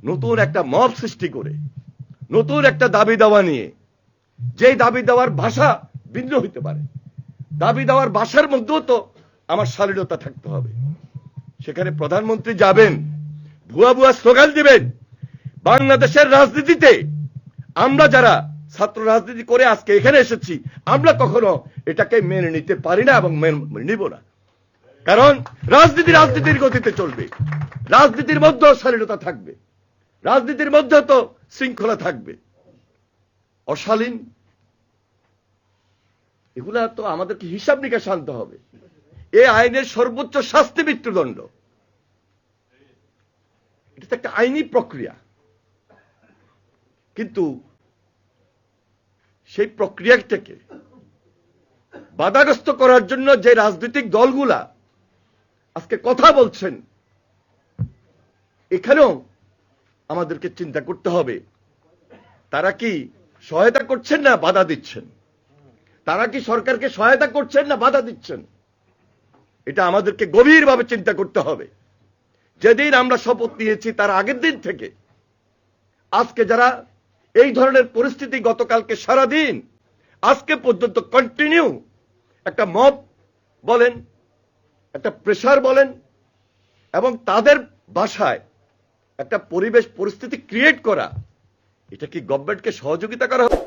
নতুন একটা মব সৃষ্টি করে নতুন একটা দাবি দাওয়া নিয়ে, যেই দাবি দেওয়ার ভাষা ভিন্ন হইতে পারে, দাবি দেওয়ার ভাষার মধ্যেও তো আমার শালীনতা থাকতে হবে। সেখানে প্রধানমন্ত্রী যাবেন, ভুয়া ভুয়া স্লোগান দিবেন। বাংলাদেশের রাজনীতিতে আমরা যারা ছাত্র রাজনীতি করে আজকে এখানে এসেছি, আমরা কখনো এটাকে মেনে নিতে পারি না এবং মেনে নিব না। কারণ রাজনীতির গতিতে চলবে, রাজনীতির মধ্যেও শালীনতা থাকবে, রাজনীতির মধ্যেও তো শৃঙ্খলা থাকবে। অশালীন এগুলা তো আমাদেরকে হিসাব নিকাশ আনতে হবে। এই আইনের সর্বোচ্চ শাস্তি মৃত্যুদণ্ড। এটা তো একটা আইনি প্রক্রিয়া, কিন্তু সেই প্রক্রিয়াটাকে বাধাগ্রস্ত করার জন্য যে রাজনৈতিক দলগুলা আজকে কথা বলছেন, এখানেও আমাদেরকে চিন্তা করতে হবে তারা কি সহায়তা করছেন না বাধা দিচ্ছেন, তারা কি সরকারকে সহায়তা করছেন না বাধা দিচ্ছেন। এটা আমাদেরকে গভীরভাবে চিন্তা করতে হবে। যেদিন আমরা শপথ নিয়েছি তার আগের দিন থেকে আজকে যারা এই ধরনের পরিস্থিতি, গতকালকে সারাদিন আজকে পর্যন্ত কন্টিনিউ একটা মব বলেন, একটা প্রেসার বলেন, এবং তাদের বাসায় একটা পরিবেশ পরিস্থিতি ক্রিয়েট করা, এটা কি গভর্নমেন্টকে সহযোগিতা করা হবে?